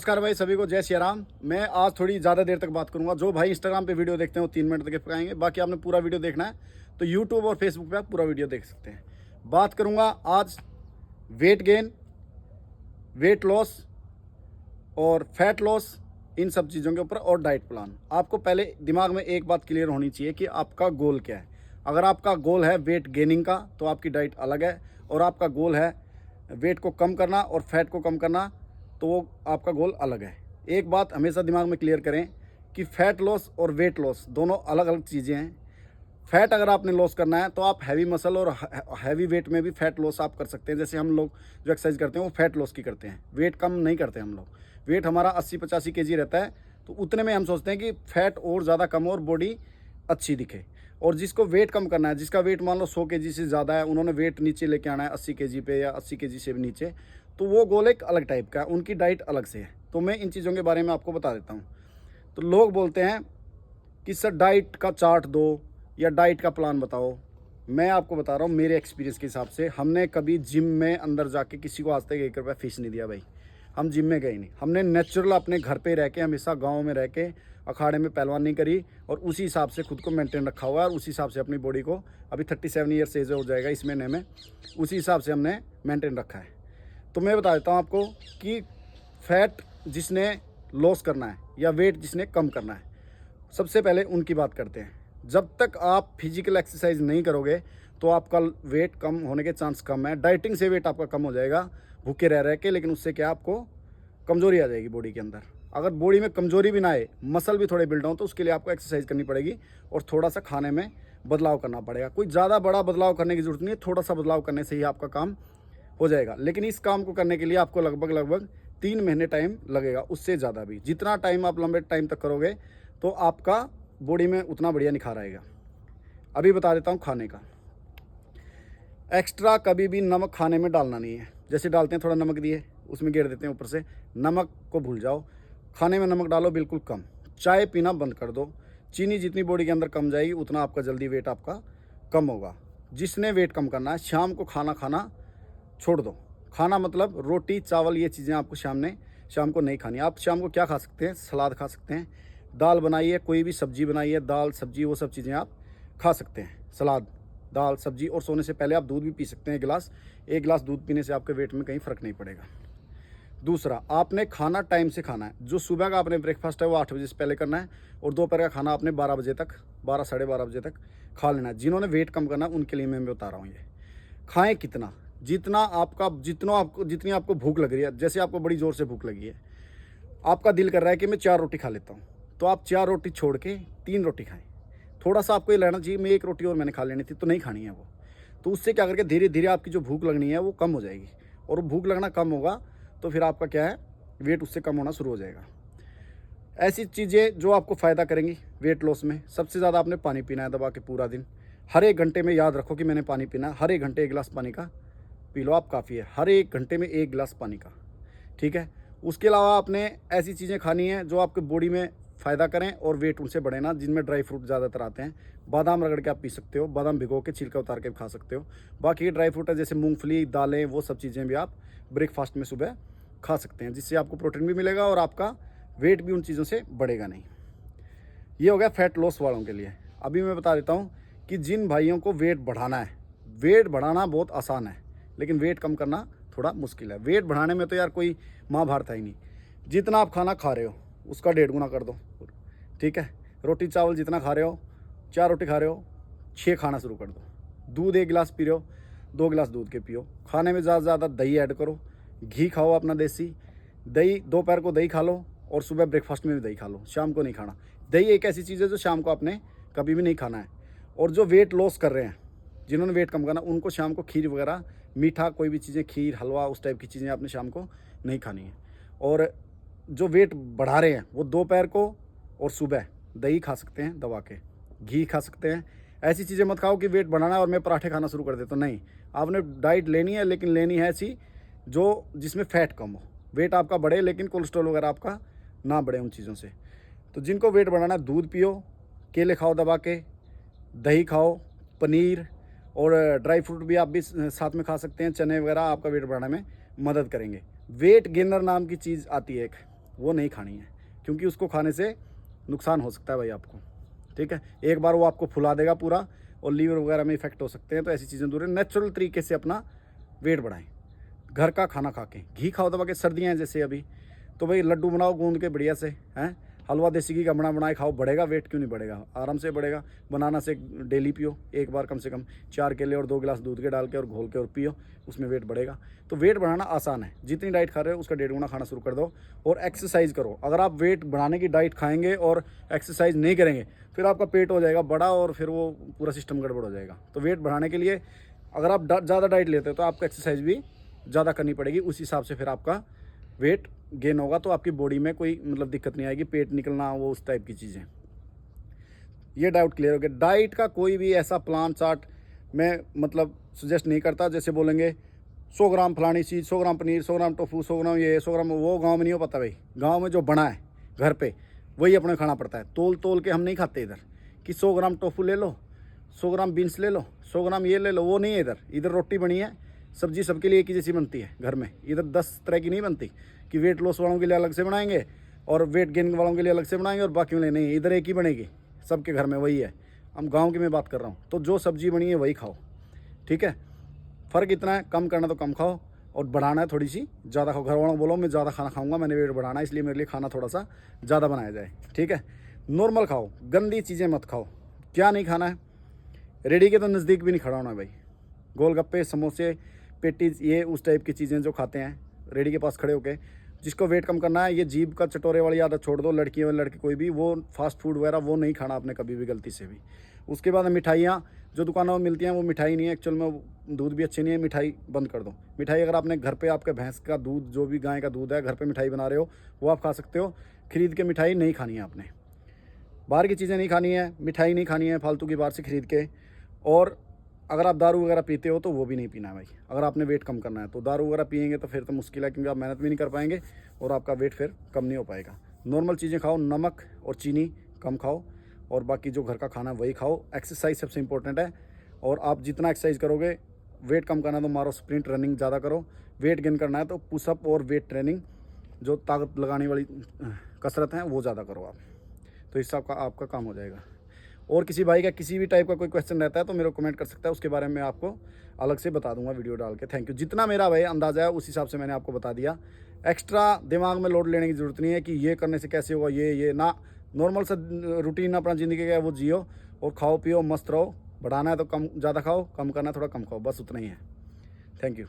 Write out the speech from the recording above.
नमस्कार भाई सभी को, जय श्री राम। मैं आज थोड़ी ज़्यादा देर तक बात करूंगा। जो भाई इंस्टाग्राम पे वीडियो देखते हैं वो 3 मिनट तक पाएंगे, बाकी आपने पूरा वीडियो देखना है तो यूट्यूब और फेसबुक पे आप पूरा वीडियो देख सकते हैं। बात करूंगा आज वेट गेन, वेट लॉस और फैट लॉस, इन सब चीज़ों के ऊपर, और डाइट प्लान। आपको पहले दिमाग में एक बात क्लियर होनी चाहिए कि आपका गोल क्या है। अगर आपका गोल है वेट गेनिंग का तो आपकी डाइट अलग है, और आपका गोल है वेट को कम करना और फैट को कम करना तो वो आपका गोल अलग है। एक बात हमेशा दिमाग में क्लियर करें कि फ़ैट लॉस और वेट लॉस दोनों अलग अलग चीज़ें हैं। फ़ैट अगर आपने लॉस करना है तो आप हैवी मसल और हैवी वेट में भी फ़ैट लॉस आप कर सकते हैं। जैसे हम लोग जो एक्सरसाइज करते हैं वो फ़ैट लॉस की करते हैं, वेट कम नहीं करते हम लोग। वेट हमारा 80-85 केजी रहता है, तो उतने में हम सोचते हैं कि फ़ैट और ज़्यादा कम हो और बॉडी अच्छी दिखे। और जिसको वेट कम करना है, जिसका वेट मान लो 100 केजी से ज़्यादा है, उन्होंने वेट नीचे लेके आना है 80 केजी पे या 80 केजी से भी नीचे, तो वो गोल एक अलग टाइप का है, उनकी डाइट अलग से है। तो मैं इन चीज़ों के बारे में आपको बता देता हूँ। तो लोग बोलते हैं कि सर डाइट का चार्ट दो या डाइट का प्लान बताओ। मैं आपको बता रहा हूँ मेरे एक्सपीरियंस के हिसाब से, हमने कभी जिम में अंदर जाके किसी को आज तक 1 रुपया फीस नहीं दिया भाई। हम जिम में गए नहीं, हमने नेचुरल अपने घर पे रह के, हमेशा गाँव में रह के, अखाड़े में पहलवानी करी और उसी हिसाब से खुद को मेंटेन रखा हुआ है, और उसी हिसाब से अपनी बॉडी को, अभी 37 ईयर्स एज हो जाएगा इस महीने में, उसी हिसाब से हमने मेंटेन रखा है। तो मैं बता देता हूँ आपको कि फैट जिसने लॉस करना है या वेट जिसने कम करना है, सबसे पहले उनकी बात करते हैं। जब तक आप फिजिकल एक्सरसाइज नहीं करोगे तो आपका वेट कम होने के चांस कम है। डाइटिंग से वेट आपका कम हो जाएगा भूखे रह के, लेकिन उससे क्या आपको कमज़ोरी आ जाएगी बॉडी के अंदर। अगर बॉडी में कमज़ोरी भी ना आए, मसल भी थोड़े बिल्ड हों, तो उसके लिए आपको एक्सरसाइज करनी पड़ेगी और थोड़ा सा खाने में बदलाव करना पड़ेगा। कोई ज़्यादा बड़ा बदलाव करने की ज़रूरत नहीं है, थोड़ा सा बदलाव करने से ही आपका काम हो जाएगा। लेकिन इस काम को करने के लिए आपको लगभग 3 महीने टाइम लगेगा, उससे ज़्यादा भी। जितना टाइम आप लंबे टाइम तक करोगे तो आपका बॉडी में उतना बढ़िया निखार आएगा। अभी बता देता हूँ खाने का। एक्स्ट्रा कभी भी नमक खाने में डालना नहीं है। जैसे डालते हैं थोड़ा नमक दिए, उसमें गिर देते हैं ऊपर से, नमक को भूल जाओ। खाने में नमक डालो बिल्कुल कम। चाय पीना बंद कर दो। चीनी जितनी बॉडी के अंदर कम जाएगी उतना आपका जल्दी वेट आपका कम होगा। जिसने वेट कम करना है, शाम को खाना खाना छोड़ दो। खाना मतलब रोटी चावल, ये चीज़ें आपको शाम को नहीं खानी। आप शाम को क्या खा सकते हैं? सलाद खा सकते हैं, दाल बनाइए, कोई भी सब्जी बनाइए, दाल सब्जी वो सब चीज़ें आप खा सकते हैं। सलाद, दाल, सब्जी। और सोने से पहले आप दूध भी पी सकते हैं, एक गिलास दूध पीने से आपके वेट में कहीं फ़र्क नहीं पड़ेगा। दूसरा, आपने खाना टाइम से खाना है। जो सुबह का आपने ब्रेकफास्ट है वो 8 बजे से पहले करना है, और दोपहर का खाना आपने 12 बजे तक, 12 साढ़े 12 बजे तक खा लेना है। जिन्होंने वेट कम करना है उनके लिए मैं बता रहा हूँ ये। खाएँ कितना? जितनी आपको भूख लग रही है। जैसे आपको बड़ी ज़ोर से भूख लगी है, आपका दिल कर रहा है कि मैं 4 रोटी खा लेता हूँ, तो आप 4 रोटी छोड़ के 3 रोटी खाएँ। थोड़ा सा आपको ये लेना चाहिए, मैं 1 रोटी और मैंने खा लेनी थी, तो नहीं खानी है वो। तो उससे क्या करके धीरे धीरे आपकी जो भूख लगनी है वो कम हो जाएगी, और भूख लगना कम होगा तो फिर आपका क्या है, वेट उससे कम होना शुरू हो जाएगा। ऐसी चीज़ें जो आपको फ़ायदा करेंगी वेट लॉस में, सबसे ज़्यादा आपने पानी पीना है दबा के पूरा दिन। हर 1 घंटे में याद रखो कि मैंने पानी पीना है। हर 1 घंटे 1 गिलास पानी का पी लो आप, काफ़ी है। हर 1 घंटे में 1 गिलास पानी का, ठीक है। उसके अलावा आपने ऐसी चीज़ें खानी है जो आपके बॉडी में फ़ायदा करें और वेट उनसे बढ़े ना, जिनमें ड्राई फ्रूट ज़्यादातर आते हैं। बादाम रगड़ के आप पी सकते हो, बादाम भिगो के छिलका उतार के खा सकते हो। बाकी ड्राई फ्रूट है जैसे मूंगफली, दालें, वो सब चीज़ें भी आप ब्रेकफास्ट में सुबह खा सकते हैं, जिससे आपको प्रोटीन भी मिलेगा और आपका वेट भी उन चीज़ों से बढ़ेगा नहीं। ये हो गया फैट लॉस वालों के लिए। अभी मैं बता देता हूँ कि जिन भाइयों को वेट बढ़ाना है, वेट बढ़ाना बहुत आसान है, लेकिन वेट कम करना थोड़ा मुश्किल है। वेट बढ़ाने में तो यार कोई महाभारत है ही नहीं। जितना आप खाना खा रहे हो उसका 1.5 गुना कर दो, ठीक है। रोटी चावल जितना खा रहे हो, 4 रोटी खा रहे हो, 6 खाना शुरू कर दो। दूध 1 गिलास पी रहे हो, 2 गिलास दूध के पियो। खाने में ज़्यादा से ज़्यादा दही ऐड करो, घी खाओ अपना देसी दही। दोपहर को दही खा लो और सुबह ब्रेकफास्ट में भी दही खा लो, शाम को नहीं खाना। दही एक ऐसी चीज़ है जो शाम को आपने कभी भी नहीं खाना है। और जो वेट लॉस कर रहे हैं, जिन्होंने वेट कम करना, उनको शाम को खीर वगैरह, मीठा कोई भी चीज़ें, खीर, हलवा, उस टाइप की चीज़ें आपने शाम को नहीं खानी है। और जो वेट बढ़ा रहे हैं वो दोपहर को और सुबह दही खा सकते हैं दबा के, घी खा सकते हैं। ऐसी चीज़ें मत खाओ कि वेट बढ़ाना है और मैं पराठे खाना शुरू कर देता हूँ। नहीं, आपने डाइट लेनी है, लेकिन लेनी है ऐसी जो जिसमें फ़ैट कम हो। वेट आपका बढ़े लेकिन कोलेस्ट्रॉल वगैरह आपका ना बढ़े उन चीज़ों से। तो जिनको वेट बढ़ाना है, दूध पियो, केले खाओ दबा के, दही खाओ, पनीर और ड्राई फ्रूट भी आप भी साथ में खा सकते हैं। चने वगैरह आपका वेट बढ़ाने में मदद करेंगे। वेट गेनर नाम की चीज़ आती है एक, वो नहीं खानी है, क्योंकि उसको खाने से नुकसान हो सकता है भाई आपको। ठीक है, एक बार वो आपको फुला देगा पूरा और लीवर वगैरह में इफेक्ट हो सकते हैं। तो ऐसी चीज़ें दूर है, नेचुरल तरीके से अपना वेट बढ़ाएं। घर का खाना खा के, घी खाओ दबा के, सर्दियाँ हैं जैसे अभी, तो भाई लड्डू बनाओ गूंद के बढ़िया से, हैं, हलवा देसी घी का बनाए खाओ, बढ़ेगा वेट, क्यों नहीं बढ़ेगा, आराम से बढ़ेगा। बनाना से डेली पियो, एक बार कम से कम 4 केले और 2 गिलास दूध के डाल के और घोल के और पियो, उसमें वेट बढ़ेगा। तो वेट बढ़ाना आसान है, जितनी डाइट खा रहे हो उसका 1.5 गुना खाना शुरू कर दो और एक्सरसाइज करो। अगर आप वेट बढ़ाने की डाइट खाएंगे और एक्सरसाइज नहीं करेंगे, फिर आपका पेट हो जाएगा बड़ा और फिर वो पूरा सिस्टम गड़बड़ हो जाएगा। तो वेट बढ़ाने के लिए अगर आप ज़्यादा डाइट लेते हो तो आपको एक्सरसाइज भी ज़्यादा करनी पड़ेगी, उस हिसाब से फिर आपका वेट गेन होगा। तो आपकी बॉडी में कोई मतलब दिक्कत नहीं आएगी, पेट निकलना वो उस टाइप की चीज़ें। ये डाउट क्लियर हो गया। डाइट का कोई भी ऐसा प्लान चार्ट मैं मतलब सजेस्ट नहीं करता। जैसे बोलेंगे 100 ग्राम फलानी चीज़, 100 ग्राम पनीर, 100 ग्राम टोफू, 100 ग्राम ये, 100 ग्राम वो, गाँव में नहीं हो पाता भाई। गाँव में जो बना है घर पे वही अपने खाना पड़ता है। तोल तोल के हम नहीं खाते इधर कि 100 ग्राम टोफू ले लो, 100 ग्राम बीन्स ले लो, 100 ग्राम ये ले लो, वो नहीं है इधर। इधर रोटी बनी है, सब्जी सबके लिए एक ही जैसी बनती है घर में। इधर 10 तरह की नहीं बनती कि वेट लॉस वालों के लिए अलग से बनाएंगे और वेट गेन वालों के लिए अलग से बनाएंगे और बाकी वाले नहीं, इधर एक ही बनेगी, सबके घर में वही है। हम गांव की मैं बात कर रहा हूँ। तो जो सब्जी बनी है वही खाओ, ठीक है। फ़र्क इतना है, कम करना तो कम खाओ और बढ़ाना है थोड़ी सी ज़्यादा खाओ। घर वालों को बोलो मैं ज़्यादा खाना खाऊंगा, मैंने वेट बढ़ाना है, इसलिए मेरे लिए खाना थोड़ा सा ज़्यादा बनाया जाए, ठीक है। नॉर्मल खाओ, गंदी चीज़ें मत खाओ। क्या नहीं खाना है, रेडी के तो नज़दीक भी नहीं खड़ा होना भाई। गोलगप्पे, समोसे, पेटीज, ये उस टाइप की चीज़ें जो खाते हैं रेडी के पास खड़े होके। जिसको वेट कम करना है, ये जीभ का चटोरे वाली आदत छोड़ दो। लड़की और लड़के कोई भी, वो फास्ट फूड वगैरह वो नहीं खाना आपने कभी भी गलती से भी। उसके बाद मिठाइयाँ जो दुकानों में मिलती हैं वो मिठाई नहीं है एक्चुअल में, दूध भी अच्छी नहीं है, मिठाई बंद कर दो। मिठाई अगर आपने घर पे आपके भैंस का दूध, जो भी गाय का दूध है, घर पे मिठाई बना रहे हो वो आप खा सकते हो। खरीद के मिठाई नहीं खानी है आपने, बाहर की चीज़ें नहीं खानी है, मिठाई नहीं खानी है फालतू की बाहर से खरीद के। और अगर आप दारू वगैरह पीते हो तो वो भी नहीं पीना है भाई। अगर आपने वेट कम करना है तो दारू वगैरह पिएंगे तो फिर तो मुश्किल है, क्योंकि आप मेहनत भी नहीं कर पाएंगे और आपका वेट फिर कम नहीं हो पाएगा। नॉर्मल चीज़ें खाओ, नमक और चीनी कम खाओ और बाकी जो घर का खाना वही खाओ। एक्सरसाइज सबसे इंपॉर्टेंट है, और आप जितना एक्सरसाइज करोगे, वेट कम करना है तो मारो स्प्रिंट, रनिंग ज़्यादा करो। वेट गेन करना है तो पुशअप और वेट ट्रेनिंग, जो ताकत लगाने वाली कसरत है, वो ज़्यादा करो आप। तो इससे आपका काम हो जाएगा। और किसी भाई का किसी भी टाइप का कोई क्वेश्चन रहता है तो मेरे को कमेंट कर सकता है, उसके बारे में आपको अलग से बता दूंगा वीडियो डाल के। Thank you. जितना मेरा भाई अंदाज़ा है उस हिसाब से मैंने आपको बता दिया। एक्स्ट्रा दिमाग में लोड लेने की ज़रूरत नहीं है कि ये करने से कैसे होगा, ये ना। नॉर्मल सा रूटीन अपना ज़िंदगी का है वो जियो और खाओ पियो मस्त रहो। बढ़ाना है तो कम ज़्यादा खाओ, कम करना है थोड़ा कम खाओ, बस उतना ही है। Thank you.